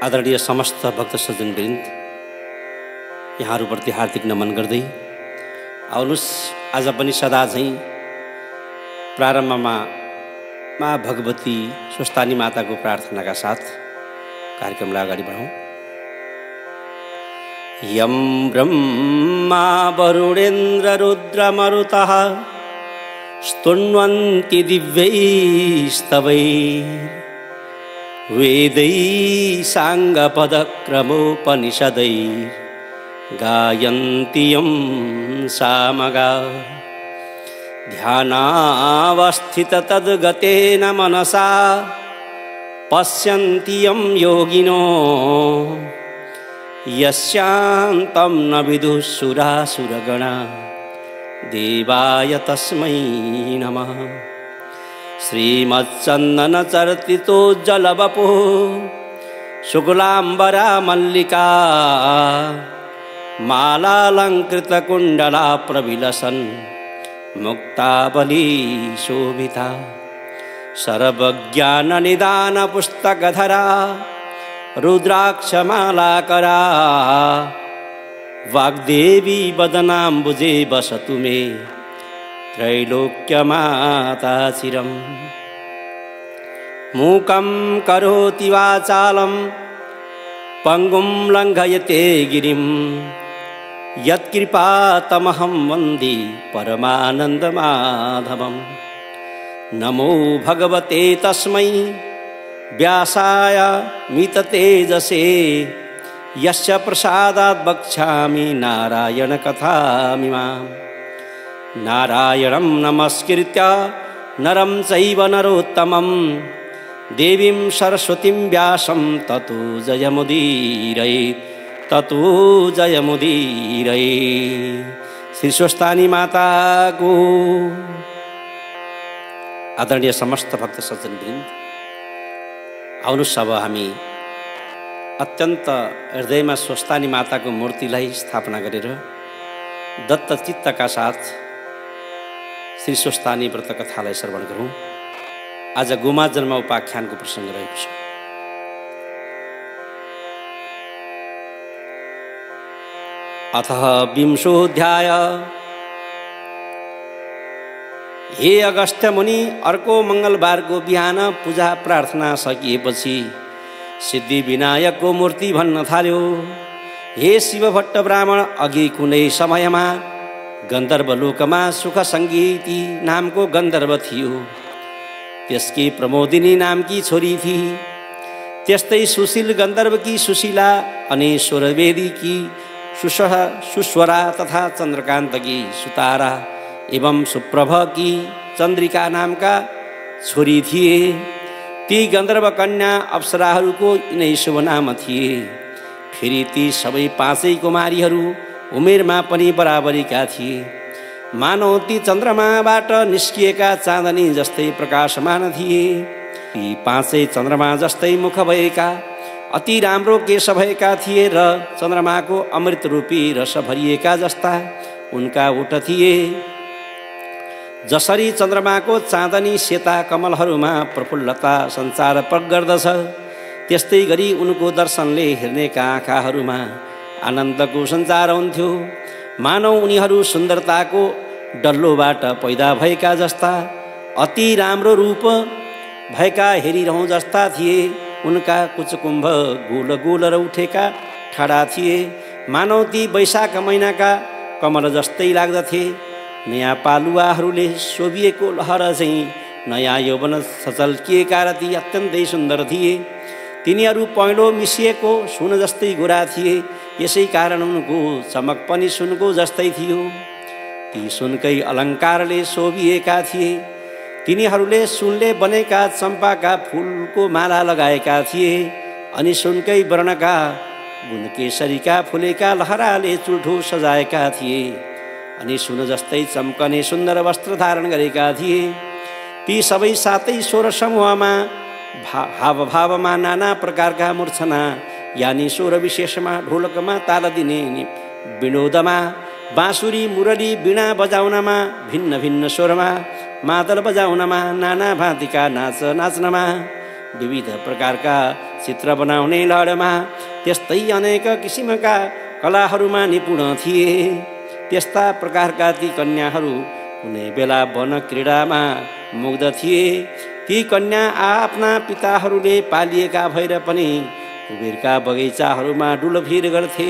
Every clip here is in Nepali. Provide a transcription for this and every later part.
आदरणीय समस्त भक्त सज्जनवृन्द, यहाँहरूप्रति हार्दिक नमन गर्दै आउनुस् आज पनि सदा झैं प्रारम्भमा माँ भगवती स्वस्थानी माताको प्रार्थनाका साथ कार्यक्रमलाई अगाडि बढाउँ। यं ब्रह्मा वरुणेन्द्र रुद्र मरुतः स्तुन्वन्ति दिव्यैस्तवैः वेदैः साङ्गपदक्रमोपनिषदैः गायन्ति यं सामगा ध्यानावस्थित तद्गतेन मनसा पश्यन्ति यं योगिनो यस्यान्तं न विदुः सुरासुरगणा देवाय तस्मै नमः। श्रीमच्चन्दनचर्चितोज्ज्वलवपुः शुक्लाम्बरा मल्लिका मालालङ्कृतकुण्डला प्रविलसन् मुक्तावली शोभिता सर्वज्ञाननिदानपुस्तकधरा रुद्राक्षमालाकरा वाग्देवी वदनाम्बुजे वसतु मे त्रैलोक्यमाता चिरम्। मूकं करोति वाचालं पङ्गुं लङ्घयते गिरिं यत्कृपातमहं वन्दे परमानन्दमाधवम्। नमो भगवते तस्मै व्यासाय मिततेजसे यस्य प्रसादात् वक्ष्यामि नारायणकथामिमाम्। नारायणं नमस्कृत्य नरं चैव नरोत्तमं देवीं सरस्वतीं व्यासं ततो जयमुदीरये श्री स्वस्थानी माता को। आदरणीय समस्त भक्त सज्जनवृन्द, आउनुस् अब हामी अत्यन्त हृदयमा स्वस्थानी माताको मूर्तिलाई स्थापना गरेर दत्तचित्तका साथ श्री स्वस्थानी व्रत कथालाई श्रवण गरौँ। आज गोमा जन्म उपाख्यानको प्रसङ्ग रहेको छ। अतः विंशोऽध्याय। हे अगस्त्य मुनि, अर्को मङ्गलबारको बिहान पूजा प्रार्थना सकिएपछि सिद्धि विनायकको मूर्ति भन्न थाल्यो। हे शिवभट्ट ब्राह्मण, अघि कुनै समयमा गन्धर्वलोकमा सुख सङ्गीती नामको गन्धर्व थियो। त्यसकी प्रमोदिनी नामकी छोरी थिई। त्यस्तै सुशील गन्धर्वकी सुशीला अनि स्वरवेदीकी सुस्वरा तथा चन्द्रकान्तकी सुतारा एवं सुप्रभकी चन्द्रिका नामका छोरी थिए। ती गन्धर्व कन्या अप्सराहरूको यिनै शुभ नाम थिए। फेरि ती सबै पाँचै कुमारीहरू उमेरमा पनि बराबरीका थिए। मानौ ती चन्द्रमाबाट निस्किएका चाँदनी जस्तै प्रकाशमान थिए। ती पाँचै चन्द्रमा जस्तै मुख भएका, अति राम्रो केश भएका थिए र चन्द्रमाको अमृत रूपी रस भरिएका जस्ता उनका ओठ थिए। जसरी चन्द्रमाको चाँदनी सेता कमलहरूमा प्रफुल्लता सञ्चार गर्दछ, त्यस्तै गरी उनको दर्शनले हेर्नेका आँखाहरूमा आनन्दको सञ्चार हुन्थ्यो। मानौ उनीहरू सुन्दरताको डल्लोबाट पैदा भएका जस्ता अति राम्रो रूप भएका हेरिरहँ जस्ता थिए। उनका कुचकुम्भ गोल गोल र उठेका ठाडा थिए। मानौ ती वैशाख महिनाका कमल जस्तै लाग्दथे। नयाँ पालुवाहरूले शोभिएको लहर चाहिँ नयाँ यौवन सचल्किएका र ती अत्यन्तै सुन्दर थिए। तिनीहरू पहेँलो मिसिएको सुन जस्तै गोरा थिए। यसै कारण उनको चमक पनि सुनको जस्तै थियो। ती सुनकै अलङ्कारले शोभिएका थिए। तिनीहरूले सुनले बनेका चम्पाका फुलको माला लगाएका थिए अनि सुनकै वर्णका गुणकेशरीका फुलेका लहराले चुल्ठो सजाएका थिए अनि सुन जस्तै चम्कने सुन्दर वस्त्र धारण गरेका थिए। ती सबै सातै स्वर समूहमा हावभावमा नाना प्रकारका मूर्छना यानी स्वर विशेषमा ढोलकमा ताल दिने विनोदमा बाँसुरी मुरली वीणा बजाउनमा भिन्न भिन्न स्वरमा मादल बजाउनमा नाना भाँतिका नाच नाच्नमा विविध प्रकारका चित्र बनाउने लडमा त्यस्तै अनेक किसिमका कलाहरूमा निपुण थिए। त्यस्ता प्रकारका ती कन्याहरू कुनै बेला वन क्रीडामा मुग्ध थिए। ती कन्या आफ्ना पिताहरूले पालिएका भएर पनि कुबेरका बगैँचाहरूमा डुलभिर गर्थे।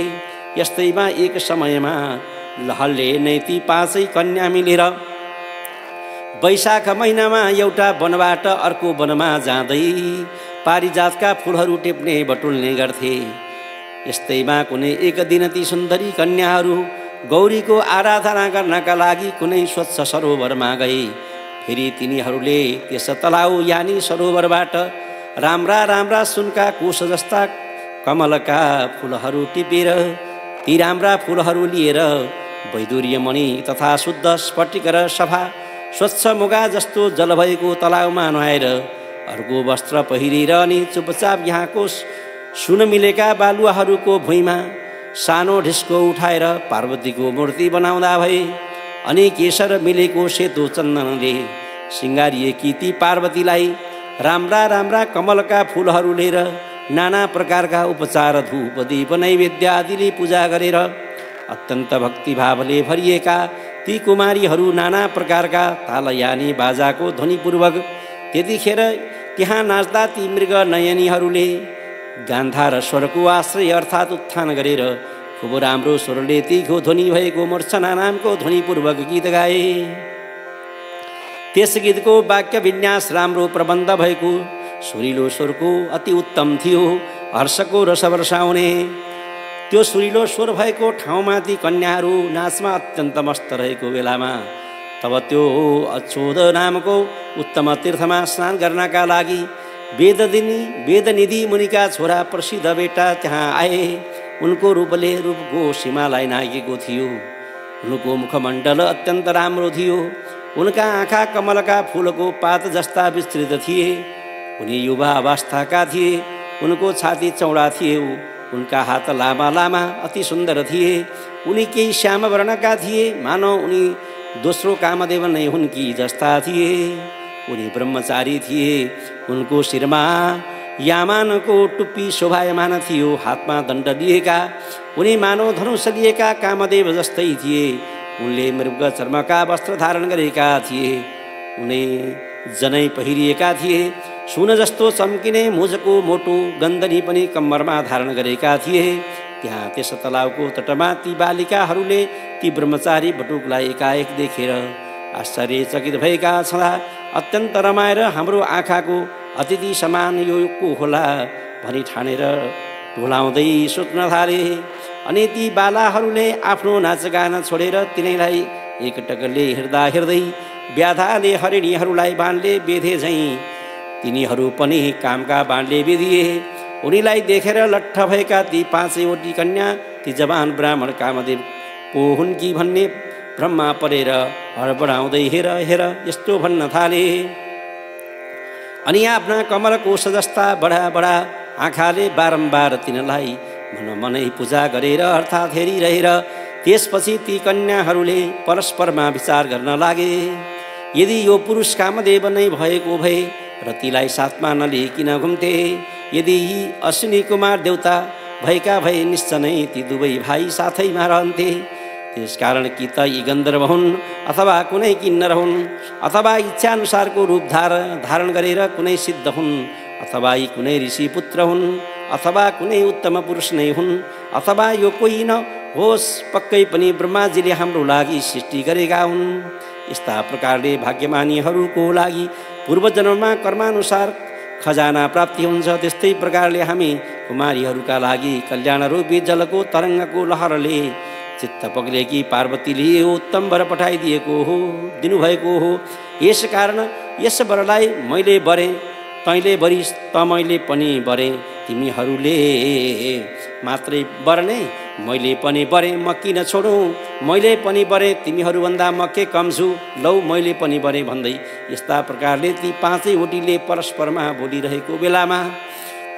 यस्तैमा एक समयमा लहलले नै ती 5 कन्या मिलेर वैशाख महिनामा एउटा वनबाट अर्को वनमा जाँदै पारिजातका फुलहरू टिप्ने बटुल्ने गर्थे। यस्तैमा कुनै एक दिन ती सुन्दरी कन्याहरू गौरीको आराधना गर्नका लागि कुनै स्वच्छ सरोवरमा गए। फेरि तिनीहरूले त्यस तलाउ यानी सरोवरबाट राम्रा राम्रा सुनका कोष जस्ता कमलका फुलहरू टिपेर ती राम्रा फुलहरू लिएर वैदुर्य मणि तथा शुद्ध स्फटिक र सफा स्वच्छ मुगा जस्तो जल भएको तलाउमा नुहाएर अर्को वस्त्र पहिरेर अनि चुपचाप यहाँको सुन मिलेका बालुवाहरूको भुइँमा सानो ढिस्को उठाएर पार्वतीको मूर्ति बनाउँदा भए। अनि केशर मिलेको सेतो चन्दनले सिँगारिएकी ती पार्वतीलाई राम्रा राम्रा कमलका फुलहरू लिएर नाना प्रकारका उपचार धूप दीप नैवेद्य आदिले पूजा गरेर अत्यन्त भक्तिभावले भरिएका ती कुमारीहरू नाना प्रकारका ताल यानी बाजाको ध्वनिपूर्वक त्यतिखेर त्यहाँ नाच्दा ती मृग नयनीहरूले गान्धार स्वरको आश्रय अर्थात् उत्थान गरेर खूब राम्रो स्वरले तीखो ध्वनि भएको मूर्छना नामको ध्वनिपूर्वक गीत गाए। त्यस गीतको वाक्य विन्यास राम्रो प्रबन्ध भएको सुरिलो स्वरको अति उत्तम थियो। हर्षको रस वर्षाउने त्यो सुरिलो स्वर भएको ठाउँमा ती कन्याहरू नाचमा अत्यन्त मस्त रहेको बेलामा तब त्यो अच्युत नामको उत्तम तीर्थमा स्नान गर्नका लागि वेदनिधि मुनिका छोरा प्रसिद्ध बेटा त्यहाँ आए। उनको रूपले रूपको सीमालाई नागेको थियो। उनको मुखमण्डल अत्यन्त राम्रो थियो। उनका आँखा कमलका फूलको पात जस्ता विस्तृत थिए। उनी युवा अवस्थाका थिए। उनको छाती चौडा थियो। उनका हात लामा लामा अति सुन्दर थिए। उनी केही श्याम वर्णका थिए, मानव उनी दोस्रो कामदेव नै हुन् कि जस्ता थिए। उनी ब्रह्मचारी थिए। उनको शिरमा यामानको टुप्पी शोभायमान थियो। हातमा दण्ड लिएका उनी मानव धनुष लिएका कामदेव जस्तै थिए। उनले मृग चर्मका वस्त्र धारण गरेका थिए। उनी जनै पहिरिएका थिए। सुन जस्तो चम्किने मुजको मोटो गन्दनी पनि कम्मरमा धारण गरेका थिए। त्यहाँ त्यस तलाउको तटमा ती बालिकाहरूले ती ब्रह्मचारी बटुकलाई एकाएक देखेर आश्चर्यचकित भएका छँदा अत्यन्त रमाएर हाम्रो आँखाको अतिथि समान यो को होला भनी ठानेर ढुलाउँदै सुत्न थाले। अनि ती बालाहरूले आफ्नो नाचगान छोडेर तिनैलाई एकटकले हेर्दा हेर्दै व्याधाले हरिणीहरूलाई बाणले बेधे झैँ तिनीहरू पनि कामका बाणले बेधिए। उनीलाई देखेर लट्ठ भएका ती 5वटी कन्या ती जवान ब्राह्मण कामदेव को हुन् कि भन्ने भ्रममा परेर हडबडाउँदै हेर हेर यस्तो भन्न थाले। अनि आफ्ना कमल कोष जस्ता बडा बडा आँखाले बारम्बार तिनलाई मनै पूजा गरेर अर्थात् हेरिरहेर त्यसपछि ती कन्याहरूले परस्परमा विचार गर्न लागे। यदि यो पुरुष कामदेव नै भएको भए रतिलाई साथमा नलिइकन घुम्थे। यदि यी अश्विनी कुमार देवता भएका भए निश्चय ती दुवै भाइ साथैमा रहन्थे। त्यसकारण कि त यी गन्धर्व हुन् अथवा कुनै किन्नर हुन् अथवा इच्छाअनुसारको रूप धारण गरेर कुनै सिद्ध हुन् अथवा यी कुनै ऋषि पुत्र हुन् अथवा कुनै उत्तम पुरुष नै हुन् अथवा यो कोही न होस्, पक्कै पनि ब्रह्माजीले हाम्रो लागि सृष्टि गरेका हुन्। यस्ता प्रकारले भाग्यमानीहरूको लागि पूर्वजन्ममा कर्मानुसार खजाना प्राप्ति हुन्छ। त्यस्तै प्रकारले हामी कुमारीहरूका लागि कल्याणरूपी जलको तरङ्गको लहरले चित्त पग्लेकी पार्वतीले उत्तम वर पठाइदिएको हो दिनुभएको हो। यसकारण यस वरलाई मैले बरे तैँले बरिस् त मैले पनि बरे, तिमीहरूले मात्रै बर्ने मैले पनि बरे, म किन छोडौँ, मैले पनि बरे तिमीहरूभन्दा म के कम छु, लौ मैले पनि बरे भन्दै यस्ता प्रकारले ती 5वटीले परस्परमा बोलिरहेको बेलामा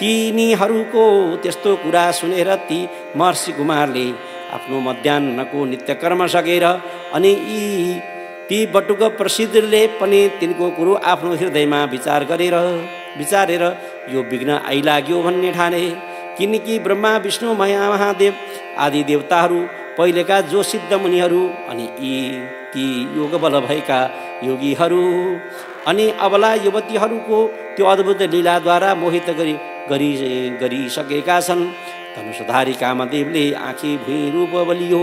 तिनीहरूको त्यस्तो कुरा सुनेर ती महर्षि कुमारले आफ्नो मध्याह्नको नित्यकर्म सकेर अनि ती बटुक प्रसिद्धले पनि तिनको कुरो आफ्नो हृदयमा विचार गरेर विचारेर यो विघ्न आइलाग्यो भन्ने ठाने। किनकि ब्रह्मा विष्णु महादेव आदि देवताहरू पहिलेका जो सिद्ध मुनिहरू अनि ती योगबल भएका योगीहरू अनि अबला युवतीहरूको त्यो अद्भुत लीलाद्वारा मोहित गरिसकेका छन्। धनुषधारी कामदेवले आँखी भुइँ रूप बलियो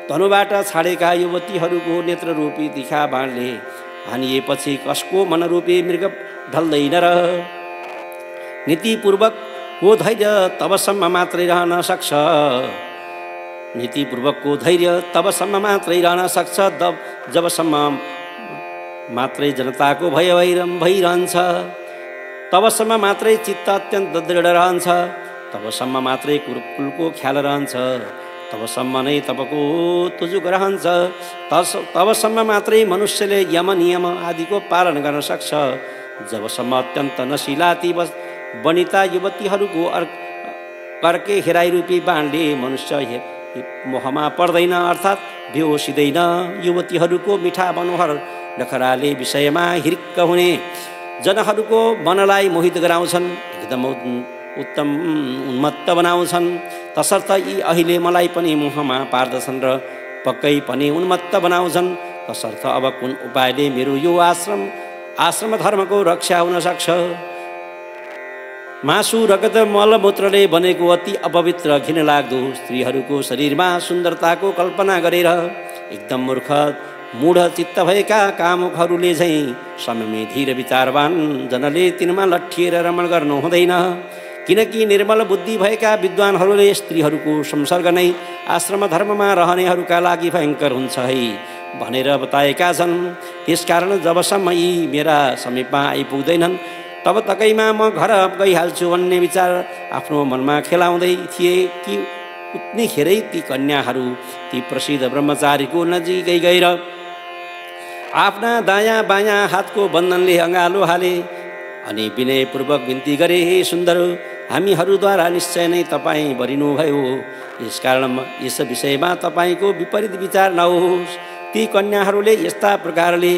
धनुबाट छाडेका युवतीहरूको नेत्ररूपी तिखा बाणले हानिएपछि कसको मनरूपी मृग ढल्दैन र। नीतिपूर्वकको धैर्य तबसम्म मात्रै रहन सक्छ। नीतिपूर्वकको धैर्य तबसम्म मात्रै रहन सक्छ जबसम्म मात्रै जनताको भय भइरहन्छ। तबसम्म मात्रै चित्त अत्यन्त दृढ रहन्छ। तबसम्म मात्रै कुलको ख्याल रहन्छ। तबसम्म नै तपको तुजुक रहन्छ। तबसम्म मात्रै मनुष्यले यम नियम आदिको पालन गर्न सक्छ। जबसम्म अत्यन्त नशिला ती वनिता युवतीहरूको कर्के हेराइरूपी बाणले मनुष्य मोहमा पर्दैन अर्थात् बेहोसिँदैन। युवतीहरूको मिठा मनोहर नखराले विषयमा हिर्क हुने जनहरूको मनलाई मोहित गराउँछन्, एकदम उत्तम उन्मत्त बनाउँछन्। तसर्थ यी अहिले मलाई पनि मोहमा पार्दछन् र पक्कै पनि उन्मत्त बनाउँछन्। तसर्थ अब कुन उपायले मेरो यो आश्रम धर्मको रक्षा हुन सक्छ? मासु रगत मलमूत्रले बनेको अति अपवित्र घिनलाग्दो स्त्रीहरूको शरीरमा सुन्दरताको कल्पना गरेर एकदम मूर्ख मूढ चित्त भएका कामुकहरूले झैँ समयमै धीर विचारवान जनले तिनमा लट्ठिएर रमण गर्नु हुँदैन। किनकि निर्मल बुद्धि भएका विद्वानहरूले स्त्रीहरूको संसर्ग नै आश्रम धर्ममा रहनेहरूका लागि भयङ्कर हुन्छ है भनेर बताएका छन्। त्यसकारण जबसम्म यी मेरा समीपमा आइपुग्दैनन् तब तकैमा म घर गइहाल्छु भन्ने विचार आफ्नो मनमा खेलाउँदै थिए कि उतिखेरै ती कन्याहरू ती प्रसिद्ध ब्रह्मचारीको नजिकै गएर आफ्ना दायाँ बायाँ हातको बन्धनले अँगालो हाले अनि विनयपूर्वक बिन्ती गरे, हे सुन्दर, हामीहरूद्वारा निश्चय नै तपाईँ भरिनुभयो। यसकारण यस विषयमा तपाईँको विपरीत विचार नहोस्। ती कन्याहरूले यस्ता प्रकारले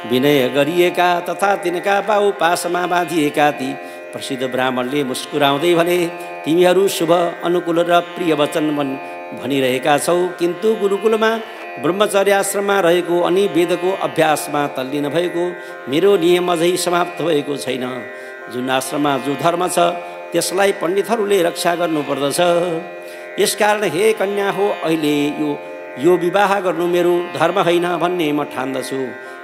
विनय गरिएका तथा तिनका बाउ पासमा बाँधिएका ती प्रसिद्ध ब्राह्मणले मुस्कुराउँदै भने, तिमीहरू शुभ अनुकूल र प्रिय वचन भनिरहेका छौ, किन्तु गुरुकुलमा ब्रह्मचर्य आश्रममा रहेको अनि वेदको अभ्यासमा तल्लीन भएको मेरो नियम अझै समाप्त भएको छैन। जुन आश्रममा जो धर्म छ त्यसलाई पण्डितहरूले रक्षा गर्नुपर्दछ। यसकारण हे कन्या हो, अहिले यो विवाह गर्नु मेरो धर्म होइन भन्ने म ठान्दछु।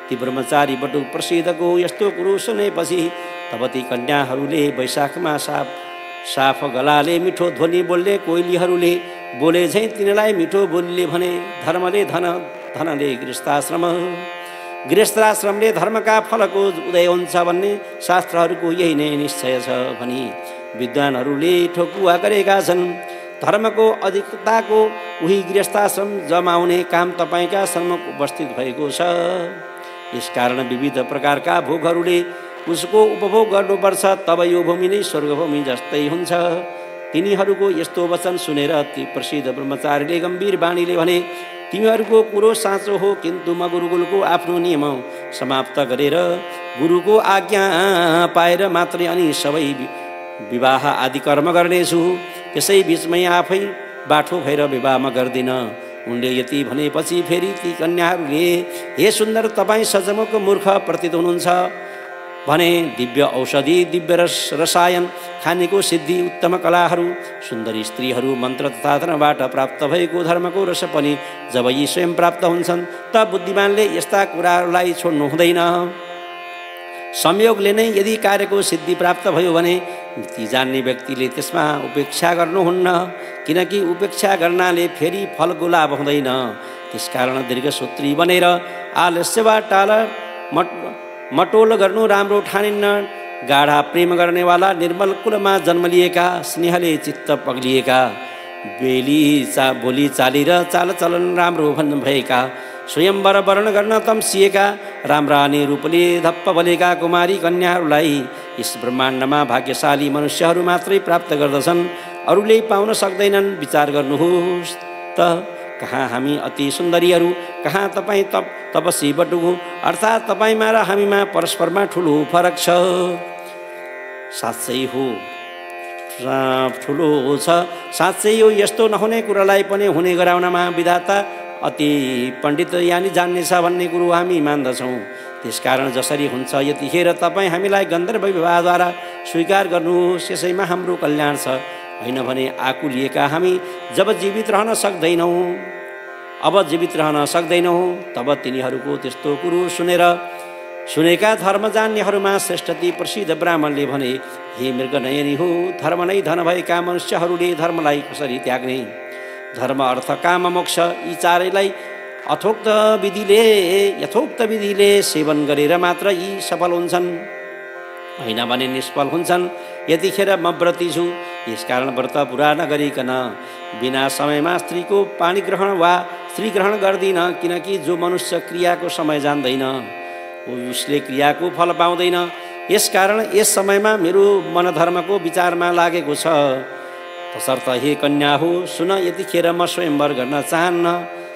ती ब्रह्मचारी बटु प्रसिद्धको यस्तो कुरो सुनेपछि तब ती कन्याहरूले वैशाखमा साफ गलाले मिठो ध्वनि बोल्ने कोइलीहरूले बोले झैँ तिनीलाई मिठो बोलीले भने, धर्मले धनले गृहस्थाश्रमले धर्मका फलको उदय हुन्छ भन्ने शास्त्रहरूको यही नै निश्चय छ भनी विद्वानहरूले ठोकुवा गरेका छन्। धर्मको अधिकताको उही गृहस्थाश्रम जमाउने काम तपाईँका सम्मुख उपस्थित भएको छ। यसकारण विविध प्रकारका भोगहरूले उसको उपभोग गर्नुपर्छ, तब यो भूमि नै स्वर्गभूमि जस्तै हुन्छ। तिनीहरूको यस्तो वचन सुनेर ती प्रसिद्ध ब्रह्मचारीले गम्भीर बाणीले भने, तिमीहरूको कुरो साँचो हो, किन्तु म गुरुकुलको आफ्नो नियम समाप्त गरेर गुरुको आज्ञा पाएर मात्रै अनि सबै विवाह आदि कर्म गर्नेछु। त्यसै बिचमै आफै बाठो भएर विवाह म गर्दिन। उनले यति भनेपछि फेरि ती कन्याहरूले, हे सुन्दर, तपाईँ सजमुख मूर्ख प्रतीत हुनुहुन्छ भने दिव्य औषधि, दिव्य रसायन, खानेको सिद्धि, उत्तम कलाहरू, सुन्दरी स्त्रीहरू, मन्त्र तथा धनबाट प्राप्त भएको धर्मको रस पनि जब यी स्वयं प्राप्त हुन्छन् त बुद्धिमानले यस्ता कुराहरूलाई छोड्नु हुँदैन। संयोगले नै यदि कार्यको सिद्धि प्राप्त भयो भने ती जान्ने व्यक्तिले त्यसमा उपेक्षा गर्नुहुन्न, किनकि उपेक्षा गर्नाले फेरि फलको लाभ हुँदैन। त्यसकारण दीर्घसूत्री बनेर आलस्यबाट मटोल गर्नु राम्रो ठानिन्न। गाढा प्रेम गर्नेवाला निर्मल कुलमा जन्म लिएका, स्नेहले चित्त पग्लिएका, बोली चाली र चालचलन राम्रो भएका, स्वयंवर वर्ण गर्न तम्सिएका, राम्रा अनि रूपले धप्प बलेका कुमारी कन्याहरूलाई यस ब्रह्माण्डमा भाग्यशाली मनुष्यहरू मात्रै प्राप्त गर्दछन्, अरूले पाउन सक्दैनन्। विचार गर्नुहोस् त, कहाँ हामी अति सुन्दरीहरू, कहाँ तपाईँ तपस्वी बटुको, अर्थात् तपाईँमा र हामीमा परस्परमा ठुलो फरक छ। साँच्चै हो ठुलो छ, साँच्चै यो यस्तो नहुने कुरालाई पनि हुने गराउनमा विधाता अति पण्डित यानि जान्ने छ भन्ने कुरो हामी मान्दछौँ। त्यसकारण जसरी हुन्छ यतिखेर तपाईँ हामीलाई गन्धर्व विवाहद्वारा स्वीकार गर्नुहोस्, यसैमा हाम्रो कल्याण छ। होइन भने आकुलिएका हामी जब जीवित रहन सक्दैनौँ तब तिनीहरूको त्यस्तो कुरो सुनेका धर्म जान्नेहरूमा श्रेष्ठ ती प्रसिद्ध ब्राह्मणले भने, हे मृगनयनी हो, धर्म नै धन भएका मनुष्यहरूले धर्मलाई कसरी त्याग्ने? धर्म अर्थ काम मोक्ष यी चारैलाई यथोक्त विधिले सेवन गरेर मात्र यी सफल हुन्छन्, होइन भने निष्फल हुन्छन्। यतिखेर म व्रती छु, यसकारण व्रत पुरा नगरिकन बिना समयमा स्त्रीको पानी ग्रहण वा स्त्री ग्रहण गर्दिन, किनकि जो मनुष्य क्रियाको समय जान्दैन उसले क्रियाको फल पाउँदैन। यसकारण यस समयमा मेरो मन धर्मको विचारमा लागेको छ। तसर्थ हे कन्या हो, सुन, यतिखेर म स्वयंवर गर्न चाहन्न,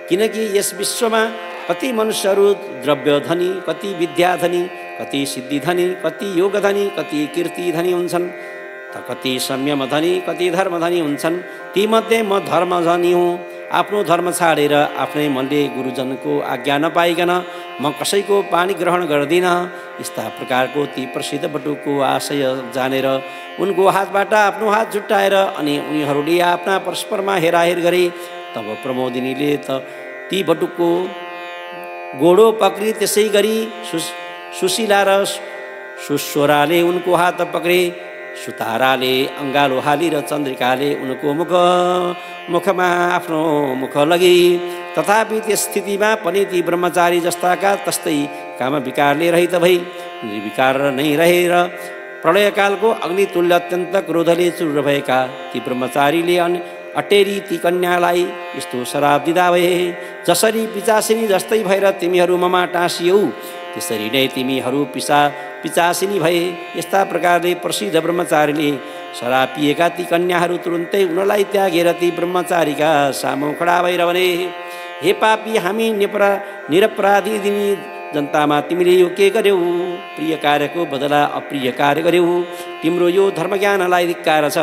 किनकि यस विश्वमा कति मनुष्यहरू द्रव्य धनी, कति विद्या धनी, कति सिद्धि धनी, कति योग धनी, कति कीर्ति धनी हुन्छन्, त कति संयम धनी, कति धर्म धनी हुन्छन्। तीमध्ये म धर्म धनी हुँ। आफ्नो धर्म छाडेर आफ्नै मनले गुरुजनको आज्ञा नपाइकन म कसैको पानी ग्रहण गर्दिनँ। यस्ता प्रकारको ती प्रसिद्ध बटुको आशय जानेर उनको हातबाट आफ्नो हात जुटाएर अनि उनीहरूले आफ्ना परस्परमा हेराहेर गरे। तब प्रमोदिनीले ती बटुकको गोडो पक्री, त्यसै गरी सुशीला र सुस्वराले उनको हात पक्रे। सुताराले अङ्गालो हाली र चन्द्रिकाले उनको मुखमा आफ्नो मुख लगी। तथापि त्यस स्थितिमा पनि ती ब्रह्मचारी जस्ताका तस्तै काम विकारले रहित भई निर्विकार नै रहेर प्रलयकालको अग्नितुल्य अत्यन्त क्रोधले चुर भएका ती ब्रह्मचारीले अटेरी ती कन्यालाई यस्तो श्राप दिँदा भए, जसरी पिचासिनी जस्तै भएर तिमीहरू ममा टाँसियौ त्यसरी नै तिमीहरू पिचासिनी भए। यस्ता प्रकारले प्रसिद्ध ब्रह्मचारीले श्राप पिएका ती कन्याहरू तुरुन्तै उनलाई त्यागेर ती ब्रह्मचारीका सामु खडा भएर भने, हे पापी, हामी निरपराधी दिनी जनतामा तिमीले यो के गर्यौ? प्रिय कार्यको बदला अप्रिय कार्य गर्यौ। तिम्रो यो धर्मज्ञानलाई धिक्कार छ।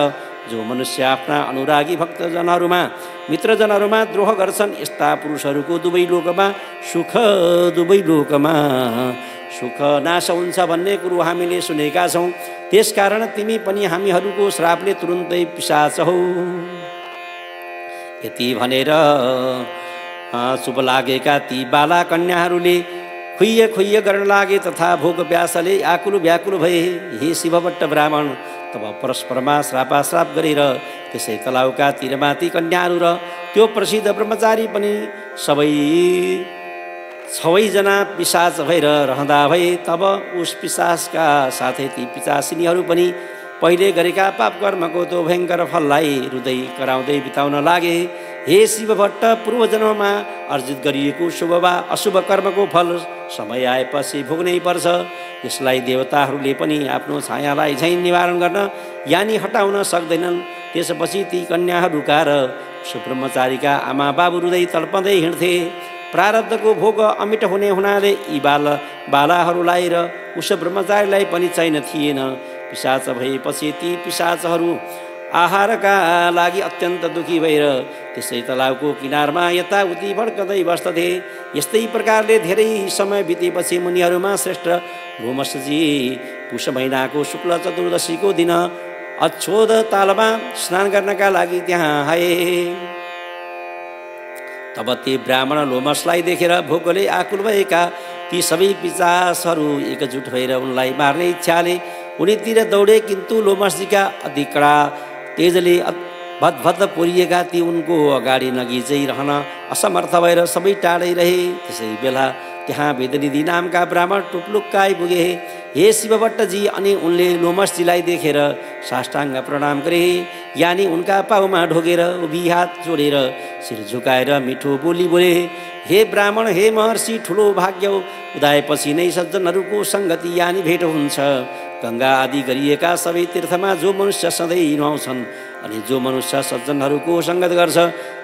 जो मनुष्य आफ्ना अनुरागी भक्तजनहरूमा मित्रजनहरूमा द्रोह गर्छन्, यस्ता पुरुषहरूको दुवै लोकमा सुख नाश हुन्छ भन्ने कुरो हामीले सुनेका छौँ। त्यसकारण तिमी पनि हामीहरूको श्रापले तुरुन्तै पिशाच हौ। यति भनेर शुभ लागेका ती बाला कन्याहरूले खुइय गर्न लागे तथा भोक प्यासले आकुल व्याकुल भए। हे शिवभट्ट ब्राह्मण, तब परस्परमा श्रापाश्राप गरेर त्यसै तलाउका तीरमाथि कन्याहरू र त्यो प्रसिद्ध ब्रह्मचारी पनि सबैजना पिशाच भएर रहँदा भए। तब उस पिशाचका साथै ती पिचासिनीहरू पनि पहिले गरेका पाप कर्मको त्यो भयङ्कर फललाई रुँदै कराउँदै बिताउन लागे। हे शिवभट्ट, पूर्वजन्ममा अर्जित गरिएको शुभ वा अशुभ कर्मको फल समय आएपछि भोग्नै पर्छ। यसलाई देवताहरूले पनि आफ्नो छायालाई झैँ निवारण गर्न यानि हटाउन सक्दैनन्। त्यसपछि ती कन्याहरूका र सुब्रह्मचारीका आमा बाबु रुँदै तडपँदै हिँड्थे। प्रारब्धको भोग अमिट हुने हुनाले यी बालाहरूलाई र उस ब्रह्मचारीलाई पनि चैन थिएन। पिशाच भएपछि ती पिशाचहरू आहारका लागि अत्यन्त दुखी भएर त्यसै तलाउको किनारमा यताउति भड्कँदै बस्दथे। यस्तै प्रकारले धेरै समय बितेपछि मुनिहरूमा श्रेष्ठ लोमसजी पुष महिनाको शुक्ल चतुर्दशीको दिन अछोद तालमा स्नान गर्नका लागि त्यहाँ आए। तब ती ब्राह्मण लोमसलाई देखेर भोकले आकुल भएका ती सबै पिशाचहरू एकजुट भएर उनलाई मार्ने इच्छाले उनीतिर दौडे, किन्तु लोमसजीका अति कडा तेजले भद्भद्द पोरिएका ती उनको अगाडि नगिजै रहन असमर्थ भएर सबै टाढै रहे। त्यसै बेला त्यहाँ वेदनिधि नामका ब्राह्मण टुप्लुक्क आइपुगे। हे शिवभट्टजी, अनि उनले लोमसजीलाई देखेर साष्टाङ्ग प्रणाम गरे, यानि उनका पाउमा ढोगेर उभि हात जोडेर शिर झुकाएर मिठो बोली बोले, हे ब्राह्मण, हे महर्षि, ठुलो भाग्य उदाएपछि नै सज्जनहरूको सङ्गति यानि भेट हुन्छ। गङ्गा आदि गरिएका सबै तीर्थमा जो मनुष्य सधैँ नुहाउँछन् अनि जो मनुष्य सज्जनहरूको सङ्गत गर्छ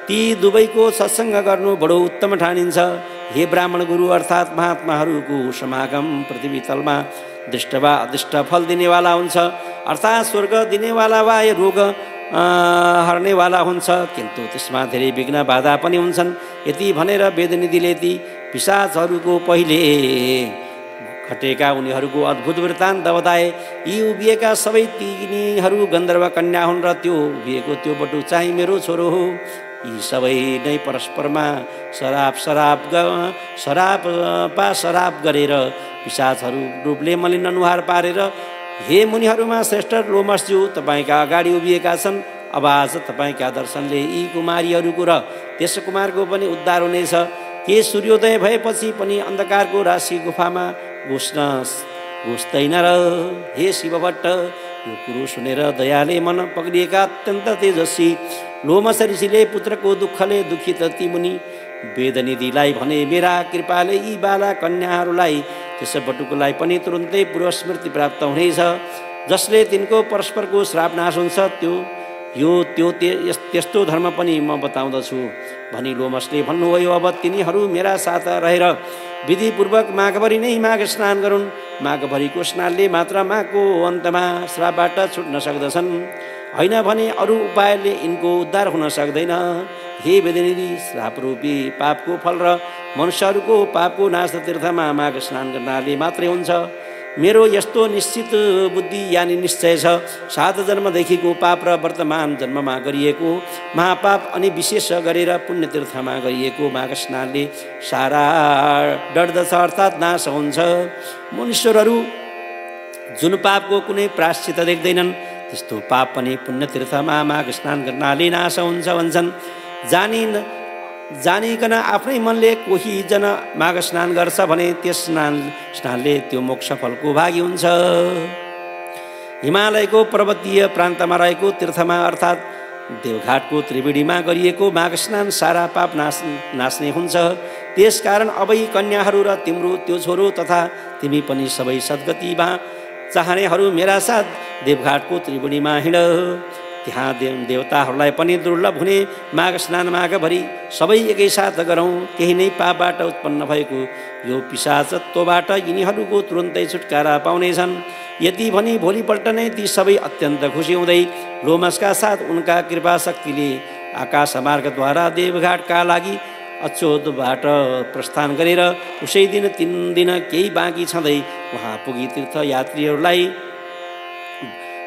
ती दुवैको सत्सङ्ग गर्नु बडो उत्तम ठानिन्छ। हे ब्राह्मण गुरु अर्थात् महात्माहरूको समागम पृथ्वी तलमा दृष्ट वा अदृष्ट फल दिनेवाला हुन्छ, अर्थात् स्वर्ग दिनेवाला वा रोग हर्नेवाला हुन्छ, किन्तु त्यसमा धेरै विघ्न बाधा पनि हुन्छन्। यति भनेर वेदनिधिले ती पिशाचहरूको पहिले घटेका उनीहरूको अद्भुत वृत्तान्त बताए। यी उभिएका सबै तिनीहरू गन्धर्व कन्या हुन् र त्यो उभिएको त्यो बटु चाहिँ मेरो छोरो हो। यी सबै नै परस्परमा सराप गरेर पिशाचहरू रूपले मलिन अनुहार पारेर, हे मुनिहरूमा श्रेष्ठ लोमसज्यू, तपाईँका अगाडि उभिएका छन्। अब आज तपाईँका दर्शनले यी कुमारीहरूको र त्यस कुमारको पनि उद्धार हुनेछ। के सूर्योदय भएपछि पनि अन्धकारको राशि गुफामा घुस्दैन र? हे शिवभट्ट, यो कुरो सुनेर दयाले मन पक्रिएका अत्यन्त तेजस्वी लोमस ऋषिले पुत्रको दुःखले दुखित ती मुनि वेदनिधिलाई भने, मेरा कृपाले यी बाला कन्याहरूलाई त्यस बटुकोलाई पनि तुरुन्तै पूर्व स्मृति प्राप्त हुनेछ, जसले तिनको परस्परको श्राप नाश हुन्छ। त्यस्तो धर्म पनि म बताउँदछु भनी लोमसले भन्नुभयो। अब तिनीहरू मेरा साथ रहेर विधिपूर्वक माघभरि नै माघ स्नान गरून्। माघभरिको स्नानले मात्र माघको अन्तमा श्रापबाट छुट्न सक्दछन्, होइन भने अरू उपायले यिनको उद्धार हुन सक्दैन। हे वेदनिधि, श्रापरूपी पापको फल र मनुष्यहरूको पापको नाश तीर्थमा माघ स्नान गर्नाले मात्रै हुन्छ। मेरो यस्तो निश्चित बुद्धि यानि निश्चय छ, 7 जन्मदेखिको पाप र वर्तमान जन्ममा गरिएको महापाप अनि विशेष गरेर पुण्य तीर्थमा गरिएको माघ स्नानले सारा डढ्दछ, अर्थात् नाश हुन्छ। मनुष्यहरू जुन पापको कुनै प्रायश्चित देख्दैनन्, त्यस्तो पाप पनि पुण्य तीर्थमा माघ स्नान गर्नाले नाश हुन्छ भन्छन्। जानिकन आफ्नै मनले कोही जना माघ स्नान गर्छ भने त्यस स्नानले त्यो मोक्ष फलको भागी हुन्छ। हिमालयको पर्वतीय प्रान्तमा रहेको तीर्थमा अर्थात् देवघाटको त्रिवेणीमा गरिएको माघ स्नान सारा पाप नाच्ने हुन्छ। त्यसकारण अब यी कन्याहरू र तिम्रो त्यो छोरो तथा तिमी पनि सबै सद्गतिमा चाहनेहरू मेरा साथ देवघाटको त्रिवेणीमा हिँड। त्यहाँ देवताहरूलाई पनि दुर्लभ हुने माघ स्नान माघभरि सबै एकैसाथ गरौँ। केही नै पापबाट उत्पन्न भएको यो पिशाचत्वबाट यिनीहरूको तुरुन्तै छुटकारा पाउनेछन्। यति भनी भोलिपल्ट नै ती सबै अत्यन्त खुसी हुँदै लोमसका साथ उनका कृपा शक्तिले आकाश मार्गद्वारा देवघाटका लागि अचोदबाट प्रस्थान गरेर उसै दिन 3 दिन केही बाँकी छँदै उहाँ पुगी तीर्थयात्रीहरूलाई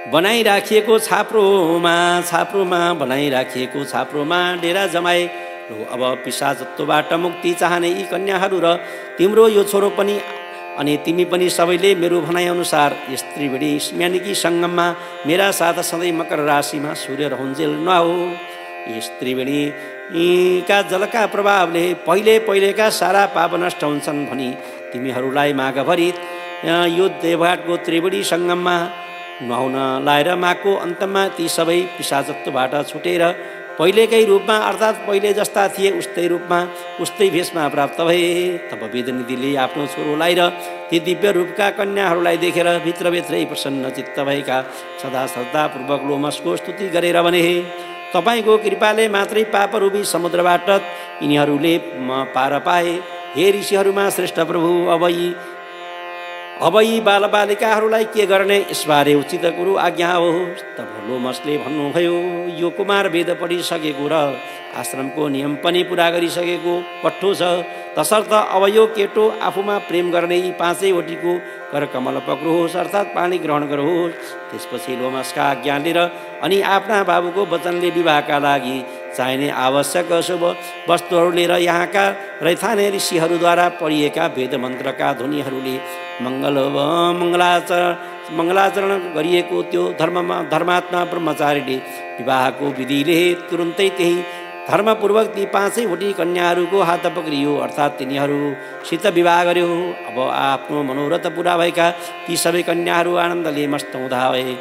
बनाइराखिएको छाप्रोमा डेरा जमाए। अब पिशाचत्वबाट मुक्ति चाहने यी कन्याहरू र तिम्रो यो छोरो पनि अनि तिमी पनि सबैले मेरो भनाइअनुसार यस त्रिवेणी यानिकी सङ्गममा मेरा साथ सधैँ मकर राशिमा सूर्य रहन्जेल नहो। यस त्रिवेणीका जलका प्रभावले पहिलेका सारा पाप नष्ट हुन्छन् भनी तिमीहरूलाई माघभरि यो देवघाटको त्रिवेणी सङ्गममा नुहाउन लाएर माघको अन्तमा ती सबै पिशाचत्वबाट छुटेर पहिलेकै रूपमा अर्थात् पहिले जस्ता थिए उस्तै रूपमा उस्तै भेषमा प्राप्त भए। तब वेदनिधिले आफ्नो छोरोलाई र ती दिव्य रूपका कन्याहरूलाई देखेर भित्रभित्रै प्रसन्न चित्त भएका सदा श्रद्धापूर्वक लोमसको स्तुति गरेर भने, तपाईँको कृपाले मात्रै पापरूपी समुद्रबाट यिनीहरूले पार पाए। हे ऋषिहरूमा श्रेष्ठ प्रभु, अब यी बालबालिकाहरूलाई के गर्ने यसबारे उचित कुरो आज्ञा हो। तब लोमसले भन्नुभयो, यो कुमार वेद पढिसकेको र आश्रमको नियम पनि पुरा गरिसकेको पट्टो छ, तसर्थ अब यो केटो आफूमा प्रेम गर्ने यी 5वटीको करकमल पक्रोस्, अर्थात् पानी ग्रहण गरोस्। त्यसपछि लोमसका आज्ञा लिएर अनि आफ्ना बाबुको वचनले विवाहका लागि चाहिने आवश्यक शुभ वस्तुहरू लिएर यहाँका रैथाने ऋषिहरूद्वारा पढिएका वेद मन्त्रका ध्वनिहरूले मङ्गलाचरण गरिएको त्यो धर्मात्मा ब्रह्मचारीले विवाहको विधिले तुरुन्तै त्यही धर्मपूर्वक ती 5वटी कन्याहरूको हात पक्रियो, अर्थात् तिनीहरूसित विवाह गर्यो। अब आफ्नो मनोरथ पुरा भएका ती सबै कन्याहरू आनन्दले मस्त हुँदा भए।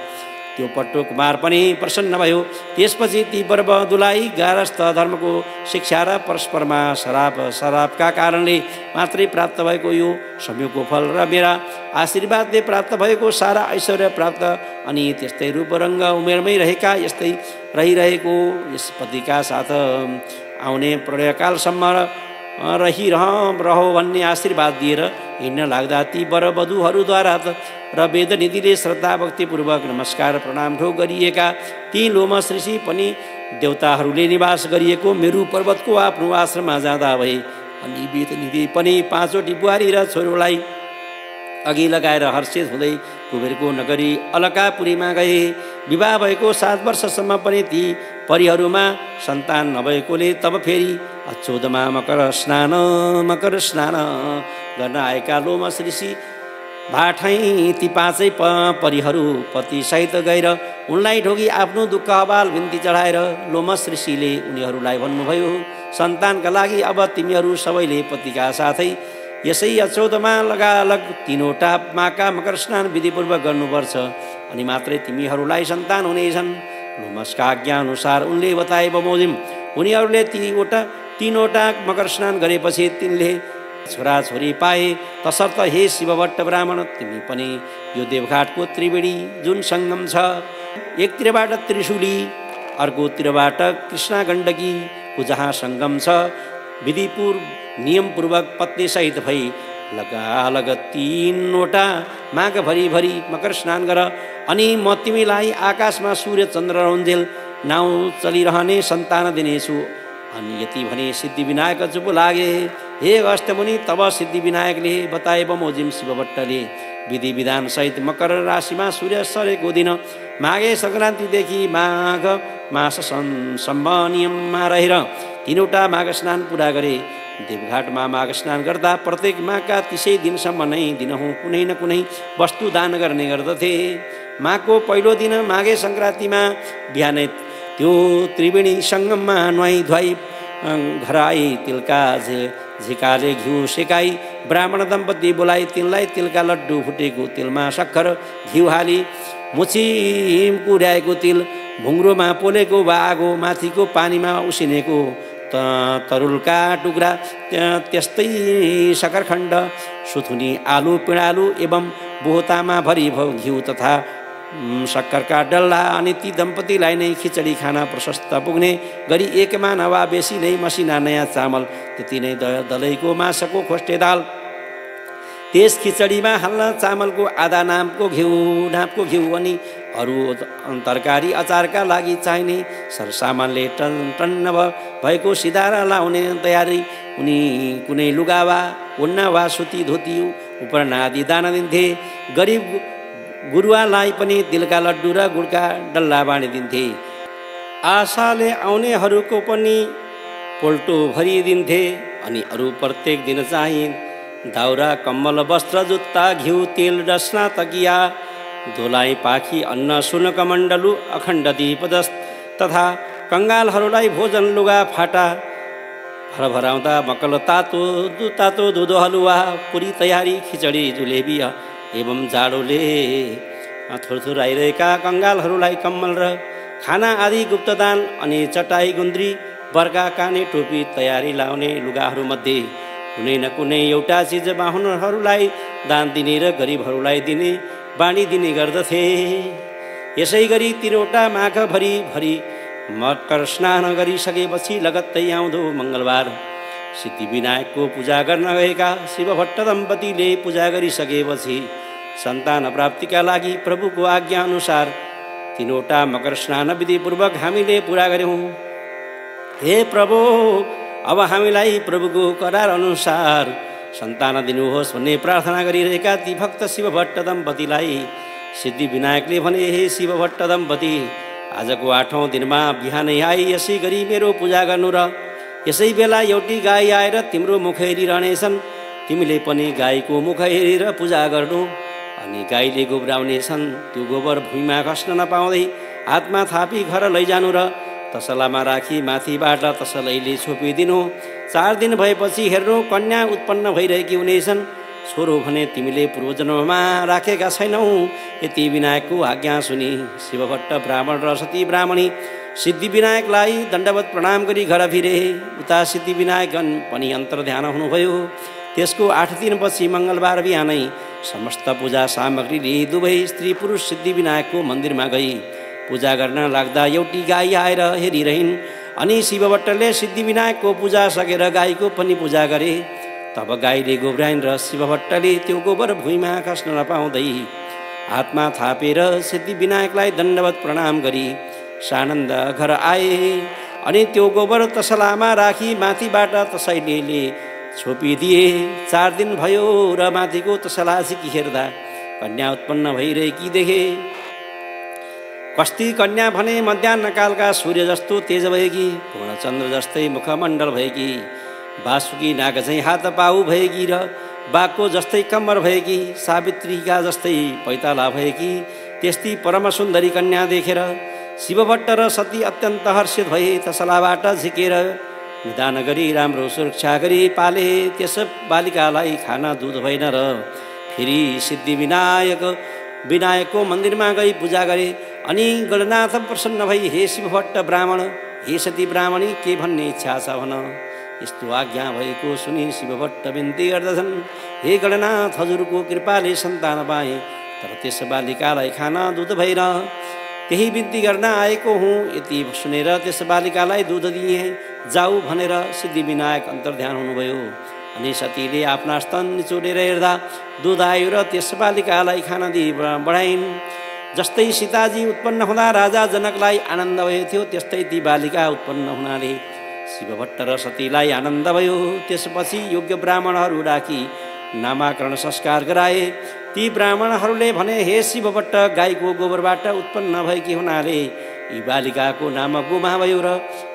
त्यो पट्टो कुमार पनि प्रसन्न भयो। त्यसपछि ती वरवधुलाई गारस्थ धर्मको शिक्षा र परस्परमा शराबका कारणले मात्रै प्राप्त भएको यो संयोगको फल र मेरा आशीर्वादले प्राप्त भएको सारा ऐश्वर्य प्राप्त अनि त्यस्तै रूपरङ्ग उमेरमै रहेका यस्तै रहिरहेको यस पतिका साथ आउने प्रलयकालसम्म रहो भन्ने आशीर्वाद दिएर हिँड्न लाग्दा ती वरवधूहरूद्वारा र वेदनिधिले श्रद्धा भक्तिपूर्वक नमस्कार प्रणाम ठोक गरिएका ती लोमस ऋषि पनि देवताहरूले निवास गरिएको मेरु पर्वतको आफ्नो आश्रममा जाँदा भए। अनि वेदनिधि पनि पाँचवटी बुहारी र छोरोलाई अघि लगाएर हर्षित हुँदै कुबेरको नगरी अलकापुरीमा गए। विवाह भएको 7 वर्षसम्म पनि ती परिहरूमा सन्तान नभएकोले तब फेरि अचौधमा मकर स्नान गर्न आएका लोमस ऋषि भाठै ती 5 परिहरू पतिसहित गएर उनलाई ढोगी आफ्नो दुःख अबाल बिन्ती चढाएर लोमस ऋषिले उनीहरूलाई भन्नुभयो, सन्तानका लागि अब तिमीहरू सबैले पतिका साथै यसै अचौधमा लगालग 3वटा माका मकर स्नान विधिपूर्वक गर्नुपर्छ, अनि मात्रै तिमीहरूलाई सन्तान हुनेछन्। लोमसका आज्ञा अनुसार उनले बताए बमोजिम उनीहरूले 3वटा मकर स्नान गरेपछि तिनले छोराछोरी पाए। तसर्थ हे शिवभट्ट ब्राह्मण, तिमी पनि यो देवघाटको त्रिवेणी जुन सङ्गम छ, एकतिरबाट त्रिशूली अर्कोतिरबाट कृष्णा गण्डकीको जहाँ सङ्गम छ, नियमपूर्वक पत्नीसहित भई लगालग 3वटा माघ भरि मकर स्नान गर। अनि म तिमीलाई आकाशमा सूर्य चन्द्र रौन्जेल नाउँ चलिरहने सन्तान दिनेछु। अनि यति भने सिद्धिविनायक चुप लागे। हे अगस्त्यमुनि, तब सिद्धिविनायकले बताए बमोजिम शिवभट्टले विधि विधान सहित मकर राशिमा सूर्य सरेको दिन माघे सङ्क्रान्तिदेखि माघ माससम्म नियममा रहेर 3वटा माघ स्नान पुरा गरे। देवघाटमा माघ स्नान गर्दा प्रत्येक माघका 30 दिनसम्म नै दिनहुँ कुनै न कुनै वस्तु दान गर्ने गर्दथे। माघको पहिलो दिन माघे सङ्क्रान्तिमा बिहानै त्यो त्रिवेणी सङ्गममा नुहाई धुवाई घर आई तिलका झिकाले घिउ सेकाई ब्राह्मण दम्पति बोलाई तिनलाई तिलका लड्डु फुटेको तिलमा सक्खर घिउ हाली मुछिम कुर्याएको तिल भुङ्ग्रोमा पोलेको वा आगो माथिको पानीमा उसिनेको तरुलका टुक्रा त्यस्तै सकरखण्ड सुथुनी आलु पिँडालु एवं बोहतामा भरि घिउ तथा सक्करका डल्ला अनि ती दम्पतिलाई नै खिचडी खाना प्रशस्त पुग्ने गरी 1 मान वा बेसी नै मसिना नयाँ चामल त्यति नै दलैको मासको खोस्टे दाल त्यस खिचडीमा हाल्न चामलको आधा नापको घिउ अनि अरू तरकारी अचारका लागि चाहिने सरसामानले टन्न भएको सिधारा लाउने तयारी उनी कुनै लुगा वा ओन्ना वा सुती धोती उपरण आदि दान दिन्थे। गरिब गुरुवालाई पनि तिलका लड्डु र गुडका डल्ला बाँडिदिन्थे। आशाले आउनेहरूको पनि पोल्टो भरिदिन्थे। अनि अरू प्रत्येक दिन चाहिँ दाउरा कम्मल वस्त्र जुत्ता घिउ तेल रस्ना तकिया धोलाइ पाखी अन्न सुनकमण्डलु अखण्ड दीप तथा कङ्गालहरूलाई भोजन लुगा फाटा भरभराउँदा मकल तातो दुधो हलुवा पुरी तयारी खिचडी जुलेबी एवं जाडोले थुरथुराइरहेका कङ्गालहरूलाई कम्मल र खाना आदि गुप्तदान अनि चटाई गुन्द्री बर्गा काने टोपी तयारी लाउने लुगाहरूमध्ये कुनै न कुनै एउटा चिज बाहुनहरूलाई दान दिने र गरिबहरूलाई दिने बाँडिदिने गर्दथे। यसै गरी 3वटा माघ भरि मकर स्नान गरिसकेपछि लगत्तै आउँदो मङ्गलबार सिद्धिविनायकको पूजा गर्न गएका शिवभट्ट दम्पतिले पूजा गरिसकेपछि सन्तान प्राप्तिका लागि प्रभुको आज्ञा अनुसार 3वटा मकर स्नान विधिपूर्वक हामीले पूरा गर्यौँ। हे प्रभु, अब हामीलाई प्रभुको करार अनुसार सन्तान दिनुहोस् भन्ने प्रार्थना गरिरहेका ती भक्त शिवभट्ट दम्पतिलाई सिद्धिविनायकले भने, हे शिवभट्ट दम्पति, आजको 8औं दिनमा बिहानै आई यसै गरी मेरो पूजा गर्नु र यसै बेला एउटी गाई आएर तिम्रो मुख हेरिरहनेछन्। तिमीले पनि गाईको मुख हेरेर पूजा गर्नु। अनि गाईले गोब्राउनेछन्। त्यो गोबर भुइँमा खस्न नपाउँदै हातमा थापी घर लैजानु र तसलामा राखी माथिबाट तसलैले छोपिदिनु। 4 दिन भएपछि हेर्नु कन्या उत्पन्न भइरहेकी हुनेछन्। छोरो भने तिमीले पूर्वजन्ममा राखेका छैनौ। यति विनायकको आज्ञा सुनि शिवभट्ट ब्राह्मण र सती ब्राह्मणी सिद्धिविनायकलाई दण्डवत प्रणाम गरी घर फिरे। उता सिद्धिविनायक पनि अन्तर्ध्यान हुनुभयो। त्यसको 8 दिनपछि मङ्गलबार बिहानै समस्त पूजा सामग्री लिई दुवै स्त्री पुरुष सिद्धिविनायकको मन्दिरमा गई पूजा गर्न लाग्दा एउटी गाई आएर हेरिरहन्। अनि शिवभट्टले सिद्धिविनायकको पूजा सकेर गाईको पनि पूजा गरे। तब गाईले गोब्राइन् र शिवभट्टले त्यो गोबर भुइँमा खस्न नपाउँदै हातमा थापेर सिद्धिविनायकलाई दण्डवत प्रणाम गरी सानन्द घर आए। अनि त्यो गोबर तसलामा राखी माथिबाट तसैलीले छोपिदिए। 4 दिन भयो र माथिको तसला झिकी हेर्दा कन्या उत्पन्न भइरहेकी देखे। कस्ती कन्या भने मध्याह्नकालका सूर्य जस्तो तेज भएकी, पूर्णचन्द्र जस्तै मुखमण्डल भएकी, बासुकी नाग चाहिँ हात पाउ भएकी र बाघको जस्तै कम्मर भएकी, सावित्रीका जस्तै पैताला भएकी त्यस्तै परम सुन्दरी कन्या देखेर शिवभट्ट र सती अत्यन्त हर्षित भए। तसलाबाट झिकेर निदान गरी राम्रो सुरक्षा गरी पाले। त्यस बालिकालाई खाना दुध भएन र फेरि सिद्धिविनायकको मन्दिरमा गई पूजा गरे। अनि गणनाथ प्रसन्न भई हे शिवभट्ट ब्राह्मण, हे सती ब्राह्मणी, के भन्ने इच्छा छ भन। यस्तो आज्ञा भएको सुनि शिवभट्ट बिन्ती गर्दछन्, हे गणनाथ, हजुरको कृपाले सन्तान पाए तर त्यस बालिकालाई खाना दुध भएन, त्यही बिन्ती गर्न आएको हुँ। यति सुनेर त्यस बालिकालाई दुध दिए। जाऊ भनेर सिद्धिविनायक अन्तर्ध्यान हुनुभयो। अनि सतीले आफ्ना स्तन निचोडेर हेर्दा दुध आयो र त्यस बालिकालाई खाना दिई बढाइन्। जस्तै सीताजी उत्पन्न हुँदा राजा जनकलाई आनन्द भयो थियो, त्यस्तै ती बालिका उत्पन्न हुनाले शिवभट्ट र सतीलाई आनन्द भयो। त्यसपछि योग्य ब्राह्मणहरू राखी नामाकरण संस्कार गराए। ती ब्राह्मणहरूले भने, हे शिवभट्ट, गाईको गोबरबाट उत्पन्न भएकी हुनाले यी बालिकाको नाम गोमा भयो र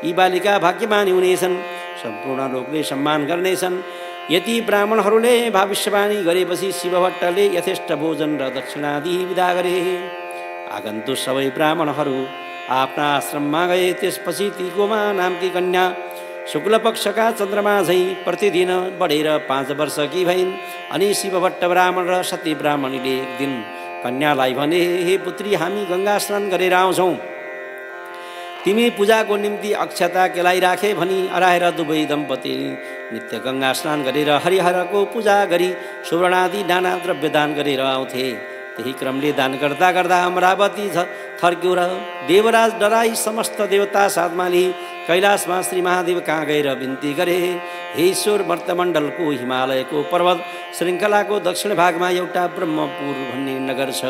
यी बालिका भाग्यमानी हुनेछन्, सम्पूर्ण लोकले सम्मान गर्नेछन्। यति ब्राह्मणहरूले भविष्यवाणी गरेपछि शिवभट्टले यथेष्ट भोजन र दक्षिणादि विदा गरे। आगन्तुक सबै ब्राह्मणहरू आफ्ना आश्रममा गए। त्यसपछि ती गोमा नामकी कन्या शुक्लपक्षका चन्द्रमा झैँ प्रतिदिन बढेर 5 वर्षकी भइन्। अनि शिवभट्ट ब्राह्मण र सती ब्राह्मणीले एक दिन कन्यालाई भने, हे पुत्री, हामी गङ्गा स्नान गरेर आउँछौँ, तिमी पूजाको निम्ति अक्षता केलाइराखे भनी अराएर दुवै दम्पति नित्य गङ्गा स्नान गरेर हरिहरको पूजा गरी सुवर्णादि नाना द्रव्य दान गरेर आउँथे। त्यही क्रमले दान गर्दा गर्दा अमरावती थर्क्यो र देवराज डराई समस्त देवता साथमा लिई कैलाशमा श्री महादेव कहाँ गएर बिन्ती गरे, हे ईश्वर, मर्तमण्डलको हिमालयको पर्वत श्रृङ्खलाको दक्षिण भागमा एउटा ब्रह्मपुर भन्ने नगर छ।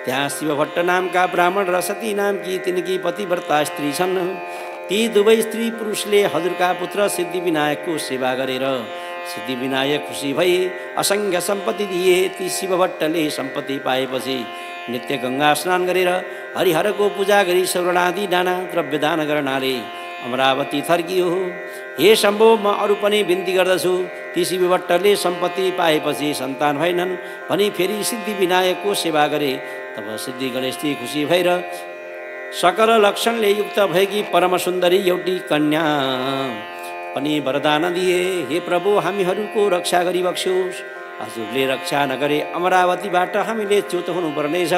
त्यहाँ शिवभट्ट नामका ब्राह्मण र सती नामकी तिनकी पतिव्रता स्त्री छन्। ती दुवै स्त्री पुरुषले हजुरका पुत्र सिद्धिविनायकको सेवा गरेर सिद्धिविनायक खुसी भई असङ्ख्य सम्पत्ति दिए। ती शिवभट्टले सम्पत्ति पाएपछि नित्य गङ्गा स्नान गरेर हरिहरको पूजा गरी स्वर्णादि नाना द्रव्य दान गर्नाले अमरावती थर्कियो। हे शम्भो, म अरू पनि बिन्ती गर्दछु, ती शिवभट्टले सम्पत्ति पाएपछि सन्तान भएनन् भनी फेरि सिद्धिविनायकको सेवा गरे। तब सिद्धि गणेशजी खुसी भएर सकल लक्षणले युक्त भएकी परम सुन्दरी एउटी कन्या पनि वरदान दिए। हे प्रभु, हामीहरूको रक्षा गरिबक्स्योस्, हजुरले रक्षा नगरे अमरावतीबाट हामीले च्युत हुनुपर्नेछ।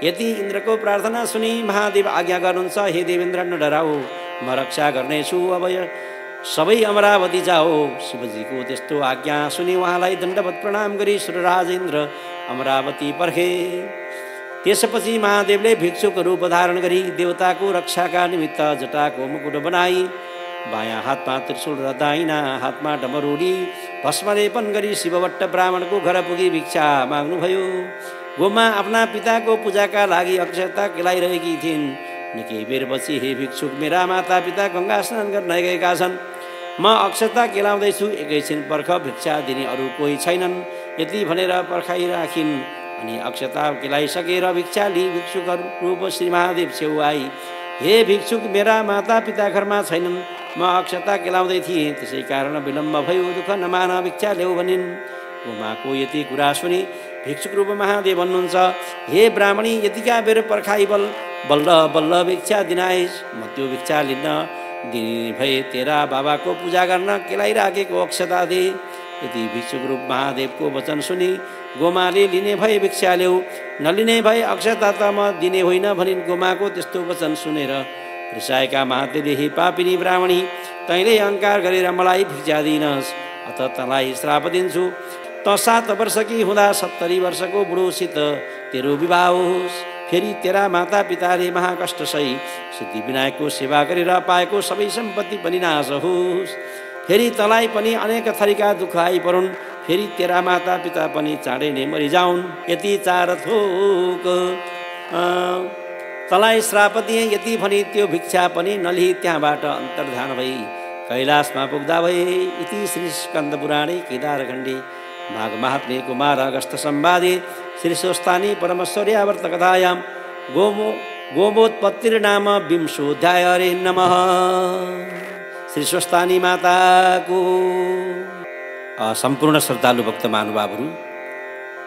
यति इन्द्रको प्रार्थना सुनि महादेव आज्ञा गर्नुहुन्छ, हे देवेन्द्र, नडराऊ, म रक्षा गर्नेछु, अब सबै अमरावती जाओ। शिवजीको त्यस्तो आज्ञा सुनि उहाँलाई दण्डवत प्रणाम गरी सुरराज इन्द्र अमरावती पर्खे। त्यसपछि महादेवले भिक्षुक रूप धारण गरी देवताको रक्षाका निमित्त जटाको मुकुट बनाई बायाँ हातमा त्रिशूल र दाहिना हातमा डमरुली भस्मलेपन गरी शिवभट्ट ब्राह्मणको घर पुगी भिक्षा माग्नुभयो। गोमा आफ्ना पिताको पूजाका लागि अक्षता केलाइरहेकी थिइन्। निकै बेरपछि, हे भिक्षुक, मेरा माता पिता गङ्गा स्नान गर्न गएका छन्, म अक्षता केलाउँदैछु, एकैछिन पर्ख, भिक्षा दिने अरू कोही छैनन्। यति भनेर पर्खाइराखिन्। अनि अक्षता केलाइसकेर भिक्षा लिई भिक्षुक रूप श्री महादेव छेउ आई। हे भिक्षुक, मेरा माता पिता घरमा छैनन्, म अक्षता केलाउँदै थिएँ, त्यसै कारण विलम्ब भयो, दुःख नमान, भिक्षा ल्याऊ भनिन्। गोमाको यति कुरा सुनि भिक्षुक रूप महादेव भन्नुहुन्छ, हे ब्राह्मणी, यतिका बेर पर्खाइ बल्ल बल्ल भिक्षा दिनाइस्, म त्यो भिक्षा लिन दिने भए तेरा बाबाको पूजा गर्न केलाइराखेको अक्षता दे। यदि भिक्षुक रूप महादेवको वचन सुनि गोमाले लिने भए भिक्षा ल्याऊ, नलिने भए अक्षता त म दिने होइन भनिन्। गोमाको त्यस्तो वचन सुनेर रिसाएका महादेवले, हे पापिनी ब्राह्मणी, तैँले अहङ्कार गरेर मलाई भिक्षा दिइनस्, अत तँलाई श्राप दिन्छु। त 7 वर्षकी हुँदा 70 वर्षको बुढोसित तेरो विवाह होस्, फेरि तेरा माता पिताले महाकष्ट सही सिद्धि विनायकको सेवा गरेर पाएको सबै सम्पत्ति पनि नाश होस्। फेरि तँलाई पनि अनेक थरीका दुःख आइपरुन्। फेरि तेरा माता पिता पनि चाँडै नै मरिजाउन्। यति चार थोक तँलाई श्राप दिए यति भनी त्यो भिक्षा पनि नलिई त्यहाँबाट अन्तर्धान भई कैलाशमा पुग्दा भए। इति श्री स्कन्द पुराणे केदारखण्डे माघ महात्म्ये कुमार अगस्त्य संवादे श्री स्वस्थानी परमेश्वर्यावर्त कथायां गोमोत्पत्तिर्नाम विंशोऽध्याय। हरे नमः। श्री स्वस्थानी माताको सम्पूर्ण श्रद्धालु भक्त महानुभावहरू,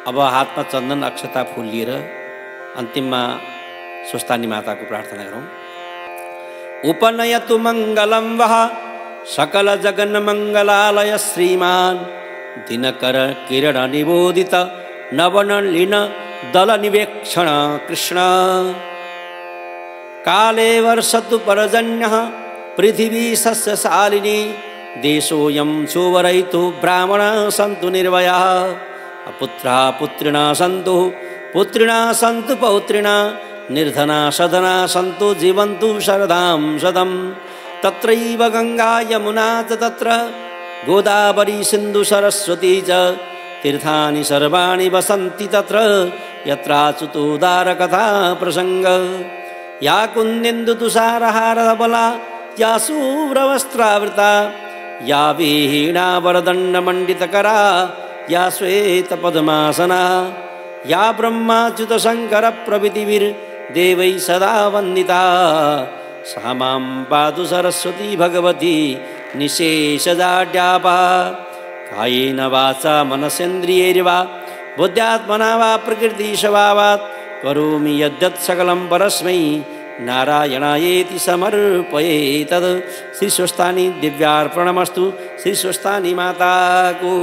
अब हातमा चन्दन अक्षता फूल लिएर अन्तिममा स्वस्थानी माताको प्रार्थना गरौँ। उपनयतु मङ्गलं वः सकल जगन मङ्गलालय श्रीमान दिनकर किरण निबोधित नवनलिन दल निवेक्षण कृष्ण काले वर्षतु परजन्यः पृथिवी सस्यशालिनी देशोऽयं चोवरयितु ब्राह्मणाः सन्तु निर्भयाः अपुत्राः पुत्रिणः सन्तु पुत्रिणः सन्तु पौत्रिणः निर्धना सधना सन्तु जीवन्तु शरदां शतं तत्रैव गंगा यमुना च तत्र गोदावरी सिन्धु सरस्वती च तीर्थानि सर्वाणि वसन्ति तत्र यत्राच्युतोदार कथा प्रसंग या कुन्देन्दु तुषारहार धवला या शुभ्रवस्त्रावृता या विहीना वरदण्डमण्डितकरा या श्वेत पद्मासना या ब्रह्माच्युत शंकर प्रभृतिभिर्देवैः सदा वन्दिता सा मां पातु सरस्वती भगवती निशेषजाड्यापा कायेन वाचा मनसेन्द्रियैर्वा बुद्ध्यात्मना वा प्रकृतिस्वभावात् करोमि यद्यत् सकलं परस्मै नारायणायेति समर्पये तद्। श्री स्वस्थानी दिव्यार्पणमस्तु। श्री स्वस्थानी माता को।